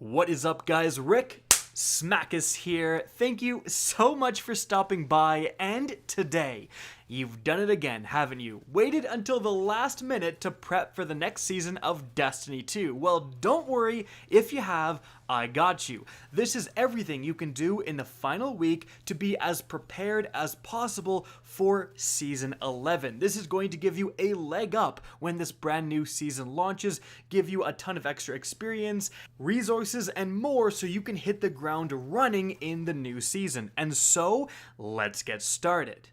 What is up, guys? Rick Smackus here. Thank you so much for stopping by, and today, you've done it again, haven't you? Waited until the last minute to prep for the next season of Destiny 2. Well, don't worry, if you have, I got you. This is everything you can do in the final week to be as prepared as possible for Season 11. This is going to give you a leg up when this brand new season launches, give you a ton of extra experience, resources, and more so you can hit the ground running in the new season. And so, let's get started.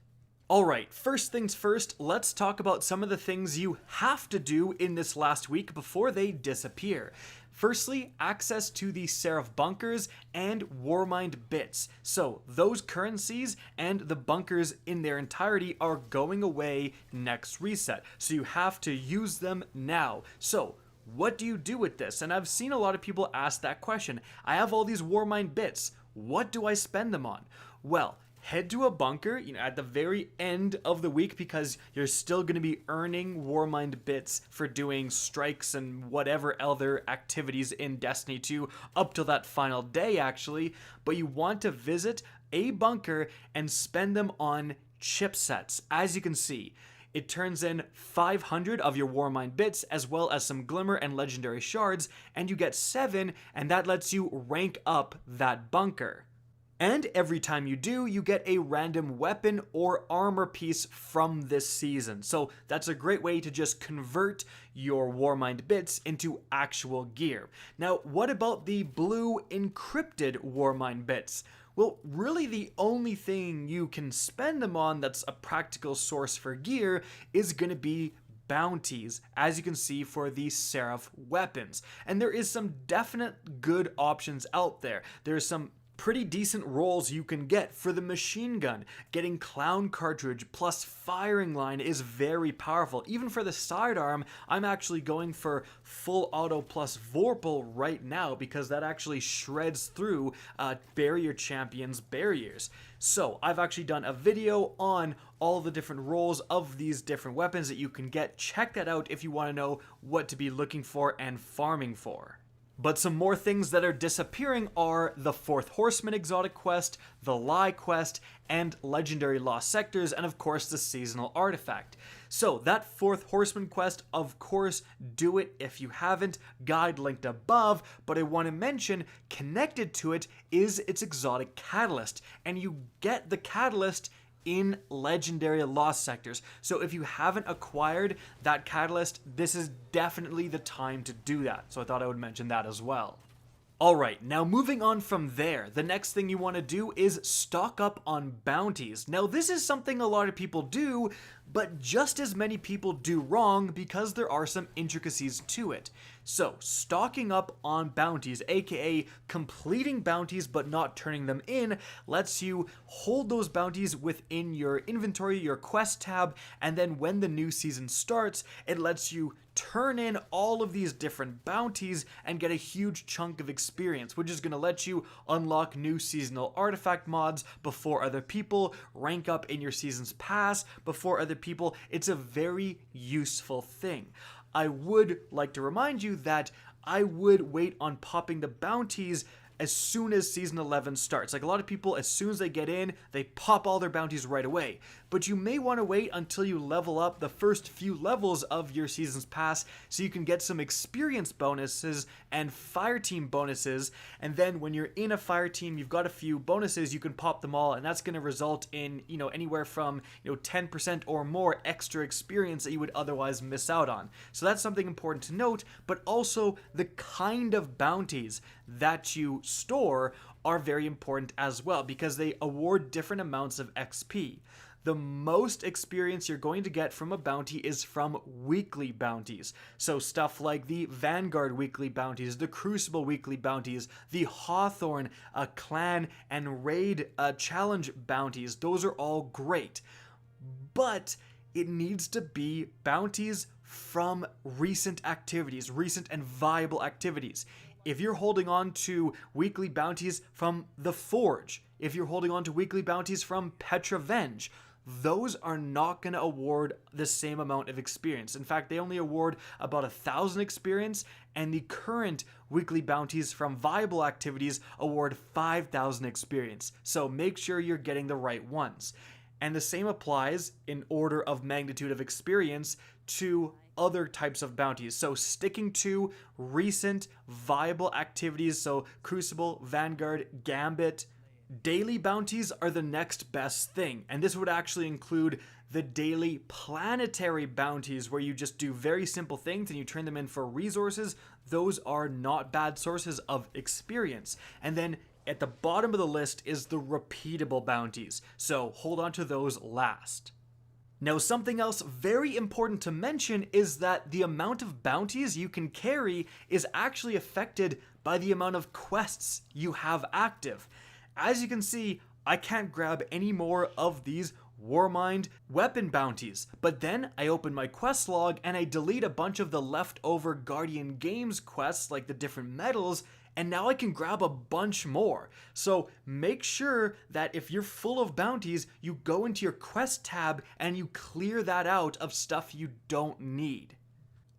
Alright, first things first, let's talk about some of the things you have to do in this last week before they disappear. Firstly, access to the Seraph bunkers and Warmind bits. So those currencies and the bunkers in their entirety are going away next reset. So you have to use them now. So what do you do with this? And I've seen a lot of people ask that question. I have all these Warmind bits. What do I spend them on? Well, head to a bunker, at the very end of the week, because you're still going to be earning Warmind bits for doing strikes and whatever other activities in Destiny 2 up till that final day, actually. But you want to visit a bunker and spend them on chipsets. As you can see, it turns in 500 of your Warmind bits, as well as some Glimmer and Legendary Shards, and you get 7, and that lets you rank up that bunker. And every time you do, you get a random weapon or armor piece from this season. So that's a great way to just convert your Warmind bits into actual gear. Now, what about the blue encrypted Warmind bits? Well, really the only thing you can spend them on that's a practical source for gear is going to be bounties, as you can see for the Seraph weapons. And there is some definite good options out there. There's some pretty decent rolls you can get for the machine gun. Getting clown cartridge plus firing line is very powerful. Even for the sidearm, I'm actually going for full auto plus Vorpal right now because that actually shreds through barrier champions' barriers. So I've actually done a video on all the different rolls of these different weapons that you can get. Check that out if you want to know what to be looking for and farming for. But some more things that are disappearing are the Fourth Horseman exotic quest, the Lie quest, and Legendary Lost Sectors, and of course the seasonal artifact. So that Fourth Horseman quest, of course, do it if you haven't, guide linked above, but I want to mention connected to it is its exotic catalyst, and you get the catalyst in Legendary Lost Sectors. So if you haven't acquired that catalyst, this is definitely the time to do that. So I thought I would mention that as well. Alright, now moving on from there, the next thing you want to do is stock up on bounties. Now this is something a lot of people do, but just as many people do wrong because there are some intricacies to it. So, stocking up on bounties, aka completing bounties but not turning them in, lets you hold those bounties within your inventory, your quest tab, and then when the new season starts, it lets you turn in all of these different bounties and get a huge chunk of experience, which is going to let you unlock new seasonal artifact mods before other people, rank up in your season's pass before other people. It's a very useful thing. I would like to remind you that I would wait on popping the bounties as soon as Season 11 starts. Like a lot of people, as soon as they get in, they pop all their bounties right away. But you may want to wait until you level up the first few levels of your Season's Pass so you can get some experience bonuses and fire team bonuses. And then when you're in a fire team, you've got a few bonuses, you can pop them all, and that's going to result in, anywhere from, 10% or more extra experience that you would otherwise miss out on. So that's something important to note, but also the kind of bounties that you store are very important as well because they award different amounts of XP. The most experience you're going to get from a bounty is from weekly bounties. So stuff like the Vanguard weekly bounties, the Crucible weekly bounties, the Hawthorne clan and raid challenge bounties. Those are all great. But it needs to be bounties from recent activities, recent and viable activities. If you're holding on to weekly bounties from the Forge, if you're holding on to weekly bounties from Petravenge, those are not going to award the same amount of experience. In fact, they only award about 1,000 experience, and the current weekly bounties from viable activities award 5,000 experience. So make sure you're getting the right ones. And the same applies in order of magnitude of experience to other types of bounties. So sticking to recent viable activities, so Crucible, Vanguard, Gambit, daily bounties are the next best thing. And this would actually include the daily planetary bounties where you just do very simple things and you turn them in for resources. Those are not bad sources of experience. And then at the bottom of the list is the repeatable bounties, so hold on to those last. Now, something else very important to mention is that the amount of bounties you can carry is actually affected by the amount of quests you have active. As you can see, I can't grab any more of these Warmind weapon bounties, but then I open my quest log and I delete a bunch of the leftover Guardian Games quests, like the different medals, and now I can grab a bunch more. So make sure that if you're full of bounties, you go into your quest tab and you clear that out of stuff you don't need.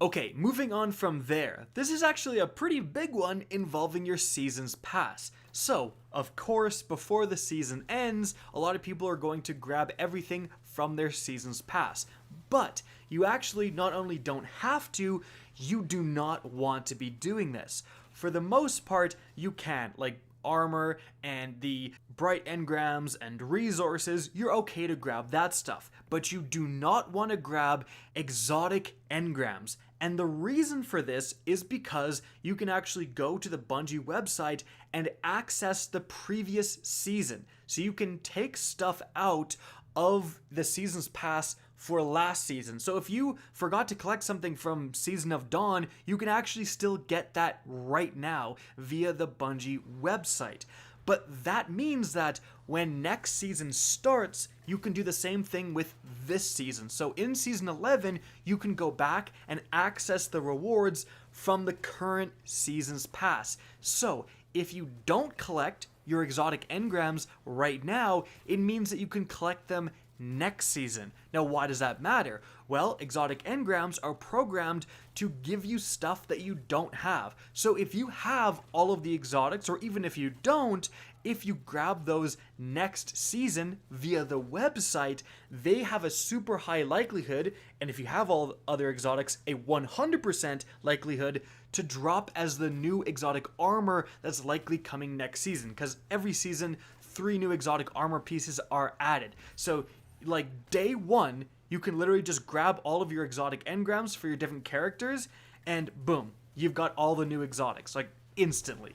Okay, moving on from there, this is actually a pretty big one involving your season's pass. So, of course, before the season ends, a lot of people are going to grab everything from their season's pass. But you actually not only don't have to, you do not want to be doing this. For the most part, you can, like armor and the bright engrams and resources, you're okay to grab that stuff, but you do not want to grab exotic engrams. And the reason for this is because you can actually go to the Bungie website and access the previous season. So you can take stuff out of the season's pass for last season. So if you forgot to collect something from Season of Dawn, you can actually still get that right now via the Bungie website. But that means that when next season starts, you can do the same thing with this season. So in Season 11, you can go back and access the rewards from the current season's pass. So if you don't collect your exotic engrams right now, it means that you can collect them next season. Now, why does that matter? Well, exotic engrams are programmed to give you stuff that you don't have. So if you have all of the exotics, or even if you don't, if you grab those next season via the website, they have a super high likelihood, and if you have all other exotics, a 100% likelihood to drop as the new exotic armor that's likely coming next season, because every season 3 new exotic armor pieces are added. So like day 1, you can literally just grab all of your exotic engrams for your different characters, and boom, you've got all the new exotics, like instantly.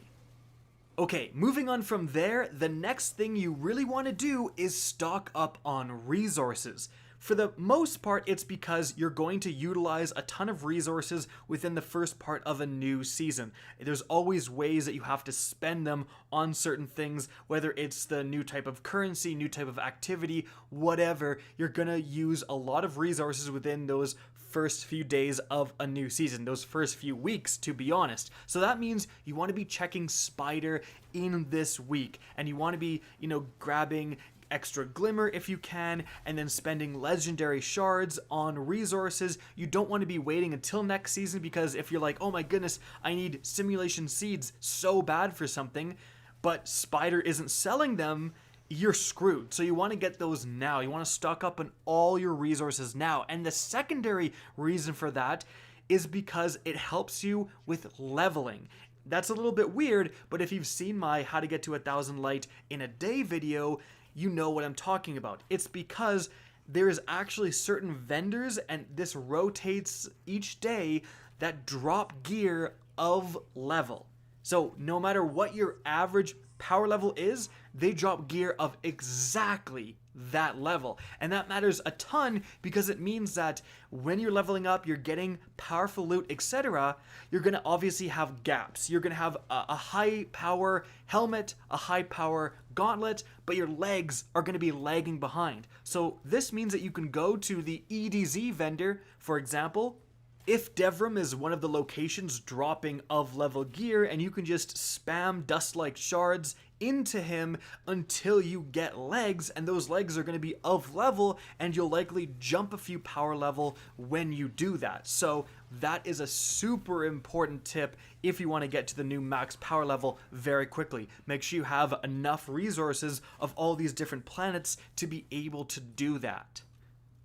Okay, moving on from there, the next thing you really want to do is stock up on resources. For the most part, it's because you're going to utilize a ton of resources within the first part of a new season. There's always ways that you have to spend them on certain things, whether it's the new type of currency, new type of activity, whatever. You're gonna use a lot of resources within those first few days of a new season, those first few weeks, to be honest. So that means you want to be checking Spider in this week, and you want to be, grabbing extra glimmer if you can, and then spending legendary shards on resources. You don't want to be waiting until next season, because if you're like, oh my goodness, I need simulation seeds so bad for something, but Spider isn't selling them, you're screwed. So you want to get those now. You want to stock up on all your resources now. And the secondary reason for that is because it helps you with leveling. That's a little bit weird, but if you've seen my How to Get to 1,000 Light in a Day video, you know what I'm talking about. It's because there is actually certain vendors, and this rotates each day, that drop gear of level. So no matter what your average power level is, they drop gear of exactly that level. And that matters a ton, because it means that when you're leveling up, you're getting powerful loot, etc., you're going to obviously have gaps. You're going to have a high power helmet, a high power gauntlet, but your legs are going to be lagging behind. So this means that you can go to the EDZ vendor, for example, If Devrim is one of the locations dropping of level gear, and you can just spam dust-like shards into him until you get legs, and those legs are going to be of level, and you'll likely jump a few power level when you do that. So that is a super important tip if you want to get to the new max power level very quickly. Make sure you have enough resources of all these different planets to be able to do that.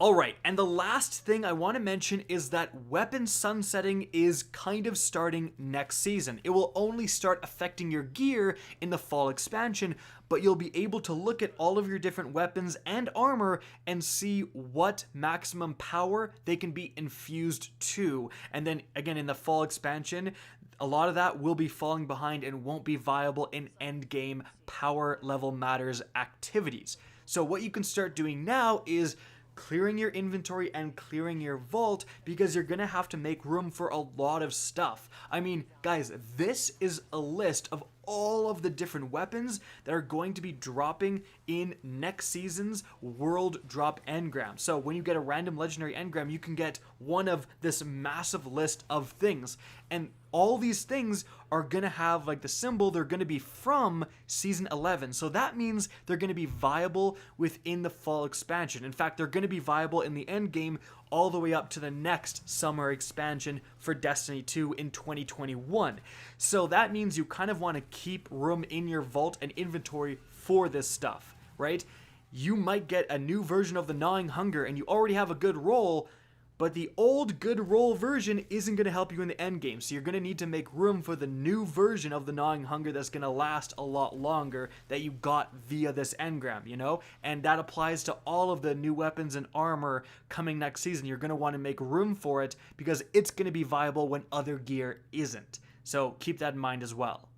Alright, and the last thing I want to mention is that weapon sunsetting is kind of starting next season. It will only start affecting your gear in the fall expansion, but you'll be able to look at all of your different weapons and armor and see what maximum power they can be infused to. And then again in the fall expansion, a lot of that will be falling behind and won't be viable in endgame power level matters activities. So what you can start doing now is clearing your inventory and clearing your vault, because you're gonna have to make room for a lot of stuff. I mean, guys, this is a list of all of the different weapons that are going to be dropping in next season's World Drop Engram. So when you get a random legendary engram, you can get one of this massive list of things. And all these things are gonna have like the symbol, they're gonna be from season 11. So that means they're gonna be viable within the fall expansion. In fact, they're gonna be viable in the end game all the way up to the next summer expansion for Destiny 2 in 2021. So that means you kind of want to keep room in your vault and inventory for this stuff, right? You might get a new version of the Gnawing Hunger and you already have a good roll, but the old good roll version isn't going to help you in the end game. So you're going to need to make room for the new version of the Gnawing Hunger that's going to last a lot longer that you got via this engram, you know? And that applies to all of the new weapons and armor coming next season. You're going to want to make room for it because it's going to be viable when other gear isn't. So keep that in mind as well.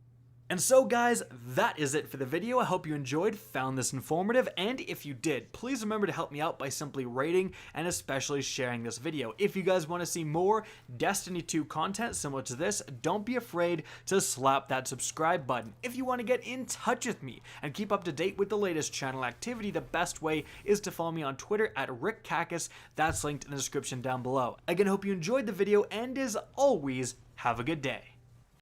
And so guys, that is it for the video. I hope you enjoyed, found this informative, and if you did, please remember to help me out by simply rating and especially sharing this video. If you guys want to see more Destiny 2 content similar to this, don't be afraid to slap that subscribe button. If you want to get in touch with me and keep up to date with the latest channel activity, the best way is to follow me on Twitter at @RickKackis. That's linked in the description down below. Again, I hope you enjoyed the video, and as always, have a good day.